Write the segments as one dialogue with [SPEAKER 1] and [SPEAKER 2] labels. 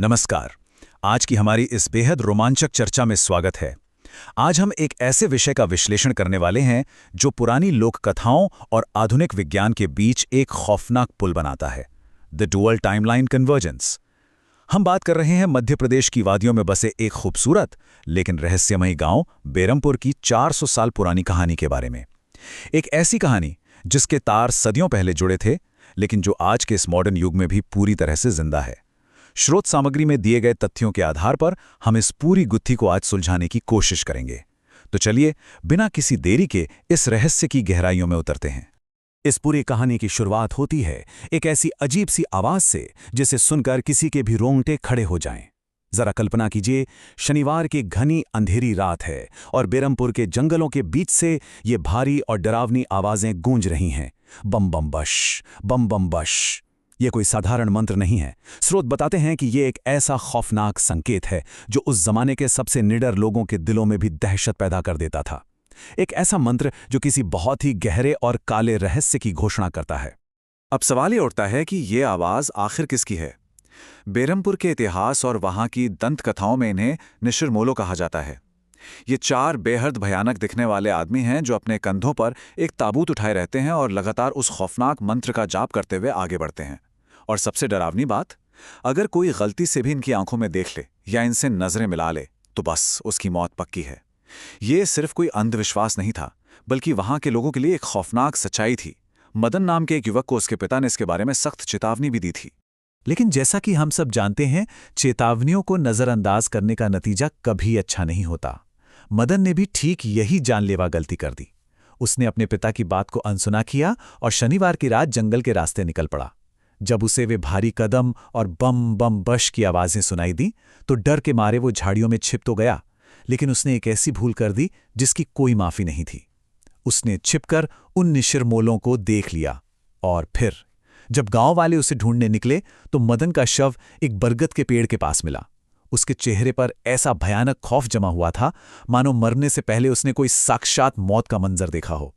[SPEAKER 1] नमस्कार। आज की हमारी इस बेहद रोमांचक चर्चा में स्वागत है। आज हम एक ऐसे विषय का विश्लेषण करने वाले हैं जो पुरानी लोक कथाओं और आधुनिक विज्ञान के बीच एक खौफनाक पुल बनाता है, द डुअल टाइमलाइन कन्वर्जेंस। हम बात कर रहे हैं मध्य प्रदेश की वादियों में बसे एक खूबसूरत लेकिन रहस्यमयी गांव बेरमपुर की 400 साल पुरानी कहानी के बारे में। एक ऐसी कहानी जिसके तार सदियों पहले जुड़े थे, लेकिन जो आज के इस मॉडर्न युग में भी पूरी तरह से जिंदा है। स्रोत सामग्री में दिए गए तथ्यों के आधार पर हम इस पूरी गुत्थी को आज सुलझाने की कोशिश करेंगे। तो चलिए बिना किसी देरी के इस रहस्य की गहराइयों में उतरते हैं।
[SPEAKER 2] इस पूरी कहानी की शुरुआत होती है एक ऐसी अजीब सी आवाज से जिसे सुनकर किसी के भी रोंगटे खड़े हो जाएं। जरा कल्पना कीजिए, शनिवार की घनी अंधेरी रात है और बेरमपुर के जंगलों के बीच से ये भारी और डरावनी आवाजें गूंज रही हैं। बम बम बश, बम बम बश। ये कोई साधारण मंत्र नहीं है। स्रोत बताते हैं कि ये एक ऐसा खौफनाक संकेत है जो उस जमाने के सबसे निडर लोगों के दिलों में भी दहशत पैदा कर देता था। एक ऐसा मंत्र जो किसी बहुत ही गहरे और काले रहस्य की घोषणा करता है।
[SPEAKER 3] अब सवाल ये उठता है कि ये आवाज़ आखिर किसकी है। बेरमपुर के इतिहास और वहाँ की दंत कथाओं में इन्हें निशिर-मोलो कहा जाता है। ये 4 बेहद भयानक दिखने वाले आदमी हैं जो अपने कंधों पर एक ताबूत उठाए रहते हैं और लगातार उस खौफनाक मंत्र का जाप करते हुए आगे बढ़ते हैं। और सबसे डरावनी बात, अगर कोई गलती से भी इनकी आंखों में देख ले या इनसे नजरें मिला ले तो बस उसकी मौत पक्की है। ये सिर्फ कोई अंधविश्वास नहीं था, बल्कि वहां के लोगों के लिए एक खौफनाक सच्चाई थी। मदन नाम के एक युवक को उसके पिता ने इसके बारे में सख्त चेतावनी भी दी थी।
[SPEAKER 1] लेकिन जैसा कि हम सब जानते हैं, चेतावनियों को नजरअंदाज करने का नतीजा कभी अच्छा नहीं होता। मदन ने भी ठीक यही जानलेवा गलती कर दी। उसने अपने पिता की बात को अनसुना किया और शनिवार की रात जंगल के रास्ते निकल पड़ा। जब उसे वे भारी कदम और बम बम बश की आवाजें सुनाई दी तो डर के मारे वो झाड़ियों में छिप तो गया, लेकिन उसने एक ऐसी भूल कर दी जिसकी कोई माफी नहीं थी। उसने छिपकर उन निशिर-मोलों को देख लिया और फिर जब गांव वाले उसे ढूंढने निकले तो मदन का शव एक बरगद के पेड़ के पास मिला। उसके चेहरे पर ऐसा भयानक खौफ जमा हुआ था मानो मरने से पहले उसने कोई साक्षात मौत का मंजर देखा हो।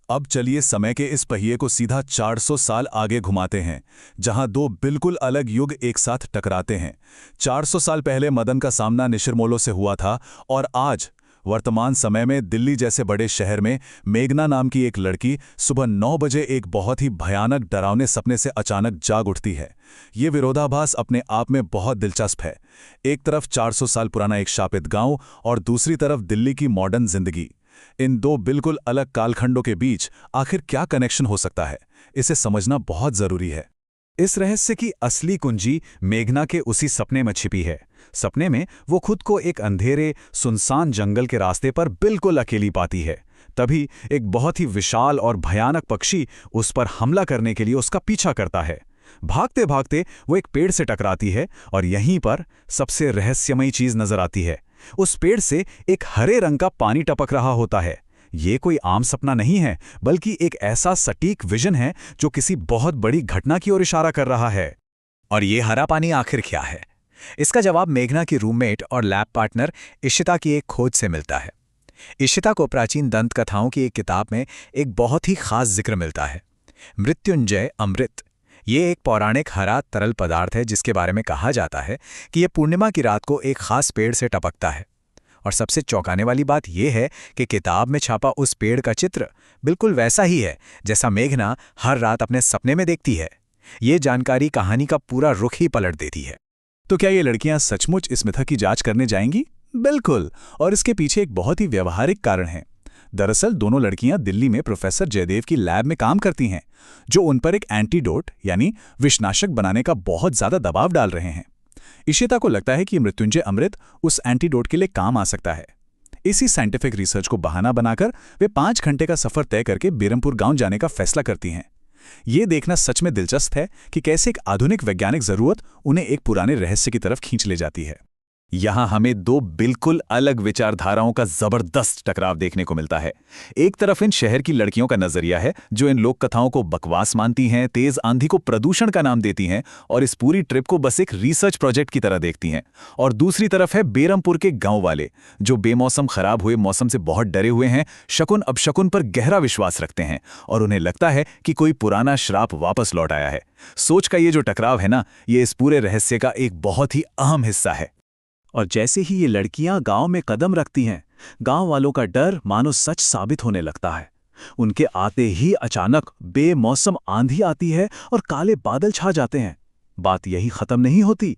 [SPEAKER 2] अब चलिए समय के इस पहिए को सीधा 400 साल आगे घुमाते हैं, जहां 2 बिल्कुल अलग युग एक साथ टकराते हैं। 400 साल पहले मदन का सामना निशिर-मोलो से हुआ था और आज वर्तमान समय में दिल्ली जैसे बड़े शहर में मेघना नाम की एक लड़की सुबह 9 बजे एक बहुत ही भयानक डरावने सपने से अचानक जाग उठती है। ये विरोधाभास अपने आप में बहुत दिलचस्प है। एक तरफ 400 साल पुराना एक शापित गांव और दूसरी तरफ दिल्ली की मॉडर्न जिंदगी। इन 2 बिल्कुल अलग कालखंडों के बीच आखिर क्या कनेक्शन हो सकता है, इसे समझना बहुत जरूरी है।
[SPEAKER 1] इस रहस्य की असली कुंजी मेघना के उसी सपने में छिपी है। सपने में वो खुद को एक अंधेरे सुनसान जंगल के रास्ते पर बिल्कुल अकेली पाती है। तभी एक बहुत ही विशाल और भयानक पक्षी उस पर हमला करने के लिए उसका पीछा करता है। भागते भागते वो एक पेड़ से टकराती है और यहीं पर सबसे रहस्यमयी चीज नजर आती है। उस पेड़ से एक हरे रंग का पानी टपक रहा होता है। ये कोई आम सपना नहीं है, बल्कि एक ऐसा सटीक विजन है जो किसी बहुत बड़ी घटना की ओर इशारा कर रहा है। और ये हरा पानी आखिर क्या है? इसका जवाब मेघना की रूममेट और लैब पार्टनर इशिता की एक खोज से मिलता है। इशिता को प्राचीन दंत कथाओं की एक किताब में एक बहुत ही खास जिक्र मिलता है, मृत्युंजय अमृत। ये एक पौराणिक हरा तरल पदार्थ है जिसके बारे में कहा जाता है कि यह पूर्णिमा की रात को एक खास पेड़ से टपकता है। और सबसे चौंकाने वाली बात यह है कि किताब में छापा उस पेड़ का चित्र बिल्कुल वैसा ही है जैसा मेघना हर रात अपने सपने में देखती है। ये जानकारी कहानी का पूरा रुख ही पलट देती है।
[SPEAKER 2] तो क्या ये लड़कियां सचमुच इस मिथक की जांच करने जाएंगी? बिल्कुल, और इसके पीछे एक बहुत ही व्यवहारिक कारण है। दरअसल दोनों लड़कियां दिल्ली में प्रोफेसर जयदेव की लैब में काम करती हैं, जो उन पर एक एंटीडोट यानी विषनाशक बनाने का बहुत ज्यादा दबाव डाल रहे हैं। इशिता को लगता है कि मृत्युंजय अमृत उस एंटीडोट के लिए काम आ सकता है। इसी साइंटिफिक रिसर्च को बहाना बनाकर वे 5 घंटे का सफर तय करके बेरमपुर गांव जाने का फैसला करती हैं। ये देखना सच में दिलचस्प है कि कैसे एक आधुनिक वैज्ञानिक जरूरत उन्हें एक पुराने रहस्य की तरफ खींच ले जाती है।
[SPEAKER 3] यहाँ हमें दो बिल्कुल अलग विचारधाराओं का जबरदस्त टकराव देखने को मिलता है। एक तरफ इन शहर की लड़कियों का नजरिया है जो इन लोक कथाओं को बकवास मानती हैं, तेज आंधी को प्रदूषण का नाम देती हैं और इस पूरी ट्रिप को बस एक रिसर्च प्रोजेक्ट की तरह देखती हैं। और दूसरी तरफ है बेरमपुर के गांव वाले जो बेमौसम खराब हुए मौसम से बहुत डरे हुए हैं, शकुन अपशकुन पर गहरा विश्वास रखते हैं और उन्हें लगता है कि कोई पुराना श्राप वापस लौट आया है। सोच का ये जो टकराव है ना, ये इस पूरे रहस्य का एक बहुत ही अहम हिस्सा है।
[SPEAKER 1] और जैसे ही ये लड़कियां गांव में कदम रखती हैं, गांव वालों का डर मानो सच साबित होने लगता है। उनके आते ही अचानक बेमौसम आंधी आती है और काले बादल छा जाते हैं। बात यही खत्म नहीं होती।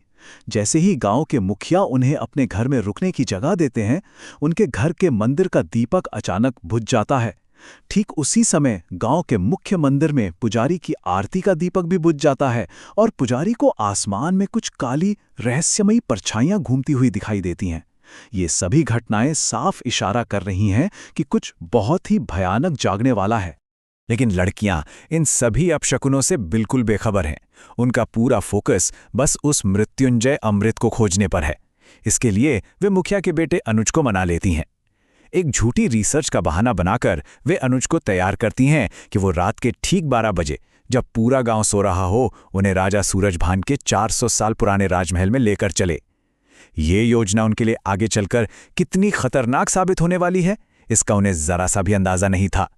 [SPEAKER 1] जैसे ही गांव के मुखिया उन्हें अपने घर में रुकने की जगह देते हैं, उनके घर के मंदिर का दीपक अचानक बुझ जाता है। ठीक उसी समय गांव के मुख्य मंदिर में पुजारी की आरती का दीपक भी बुझ जाता है और पुजारी को आसमान में कुछ काली रहस्यमयी परछाइयां घूमती हुई दिखाई देती हैं। ये सभी घटनाएं साफ इशारा कर रही हैं कि कुछ बहुत ही भयानक जागने वाला है।
[SPEAKER 3] लेकिन लड़कियां इन सभी अपशकुनों से बिल्कुल बेखबर हैं। उनका पूरा फोकस बस उस मृत्युंजय अमृत को खोजने पर है। इसके लिए वे मुखिया के बेटे अनुज को मना लेती हैं। एक झूठी रिसर्च का बहाना बनाकर वे अनुज को तैयार करती हैं कि वो रात के ठीक 12 बजे, जब पूरा गांव सो रहा हो, उन्हें राजा सूरजभान के 400 साल पुराने राजमहल में लेकर चले। ये योजना उनके लिए आगे चलकर कितनी खतरनाक साबित होने वाली है, इसका उन्हें जरा सा भी अंदाजा नहीं था।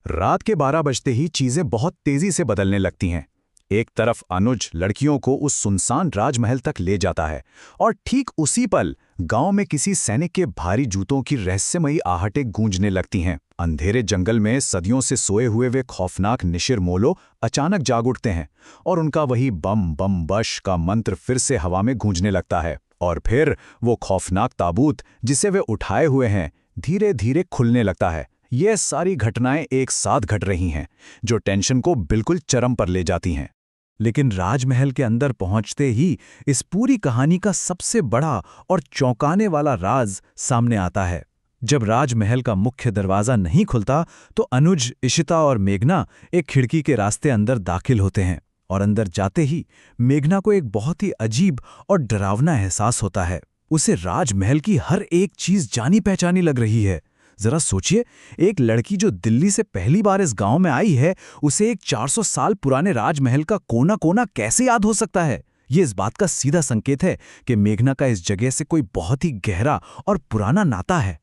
[SPEAKER 1] रात के 12 बजते ही चीजें बहुत तेजी से बदलने लगती हैं। एक तरफ अनुज लड़कियों को उस सुनसान राजमहल तक ले जाता है और ठीक उसी पल गांव में किसी सैनिक के भारी जूतों की रहस्यमयी आहटें गूंजने लगती हैं। अंधेरे जंगल में सदियों से सोए हुए वे खौफनाक निशिर मोलो अचानक जाग उठते हैं और उनका वही बम बम बश का मंत्र फिर से हवा में गूंजने लगता है। और फिर वो खौफनाक ताबूत जिसे वे उठाए हुए हैं धीरे धीरे खुलने लगता है। ये सारी घटनाएं एक साथ घट रही हैं जो टेंशन को बिल्कुल चरम पर ले जाती हैं। लेकिन राजमहल के अंदर पहुंचते ही इस पूरी कहानी का सबसे बड़ा और चौंकाने वाला राज सामने आता है। जब राजमहल का मुख्य दरवाजा नहीं खुलता तो अनुज, इशिता और मेघना एक खिड़की के रास्ते अंदर दाखिल होते हैं और अंदर जाते ही मेघना को एक बहुत ही अजीब और डरावना एहसास होता है। उसे राजमहल की हर एक चीज जानी पहचानी लग रही है। जरा सोचिए, एक लड़की जो दिल्ली से पहली बार इस गांव में आई है, उसे एक 400 साल पुराने राजमहल का कोना कोना कैसे याद हो सकता है? ये इस बात का सीधा संकेत है कि मेघना का इस जगह से कोई बहुत ही गहरा और पुराना नाता है।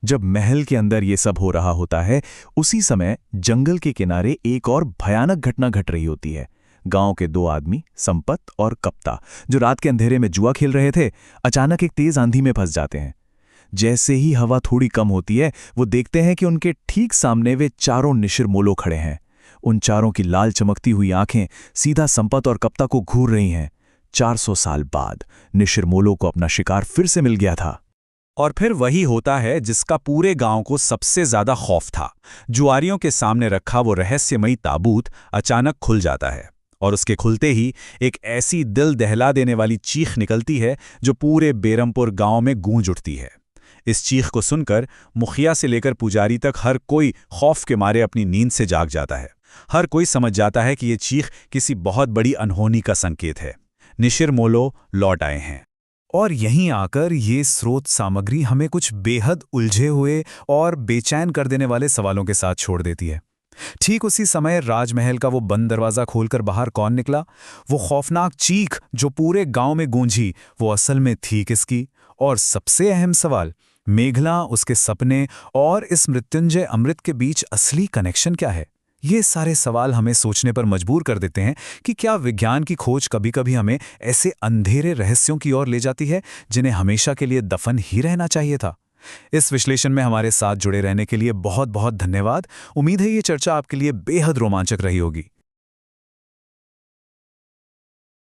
[SPEAKER 1] जब महल के अंदर ये सब हो रहा होता है, उसी समय जंगल के किनारे एक और भयानक घटना घट रही होती है। गांव के 2 आदमी, संपत और कप्ता, जो रात के अंधेरे में जुआ खेल रहे थे, अचानक एक तेज आंधी में फंस जाते हैं। जैसे ही हवा थोड़ी कम होती है, वो देखते हैं कि उनके ठीक सामने वे चारों निशिर मोलो खड़े हैं। उन चारों की लाल चमकती हुई आंखें सीधा संपत और कप्ता को घूर रही हैं। 400 साल बाद निशिर मोलो को अपना शिकार फिर से मिल गया था।
[SPEAKER 2] और फिर वही होता है जिसका पूरे गांव को सबसे ज्यादा खौफ था। जुआरियों के सामने रखा वो रहस्यमयी ताबूत अचानक खुल जाता है और उसके खुलते ही एक ऐसी दिल दहला देने वाली चीख निकलती है जो पूरे बेरमपुर गांव में गूंज उठती है। इस चीख को सुनकर मुखिया से लेकर पुजारी तक हर कोई खौफ के मारे अपनी नींद से जाग जाता है। हर कोई समझ जाता है कि ये चीख किसी बहुत बड़ी अनहोनी का संकेत है। निशिर मोलो लौट आए हैं। और यहीं आकर ये स्रोत सामग्री हमें कुछ बेहद उलझे हुए और बेचैन कर देने वाले सवालों के साथ छोड़ देती है। ठीक उसी समय राजमहल का वो बंद दरवाजा खोलकर बाहर कौन निकला? वो खौफनाक चीख जो पूरे गांव में गूंजी, वो असल में थी किसकी? और सबसे अहम सवाल, मेघना, उसके सपने और इस मृत्युंजय अमृत के बीच असली कनेक्शन क्या है? ये सारे सवाल हमें सोचने पर मजबूर कर देते हैं कि क्या विज्ञान की खोज कभी-कभी हमें ऐसे अंधेरे रहस्यों की ओर ले जाती है जिन्हें हमेशा के लिए दफन ही रहना चाहिए था। इस विश्लेषण में हमारे साथ जुड़े रहने के लिए बहुत बहुत धन्यवाद। उम्मीद है ये चर्चा आपके लिए बेहद रोमांचक रही होगी।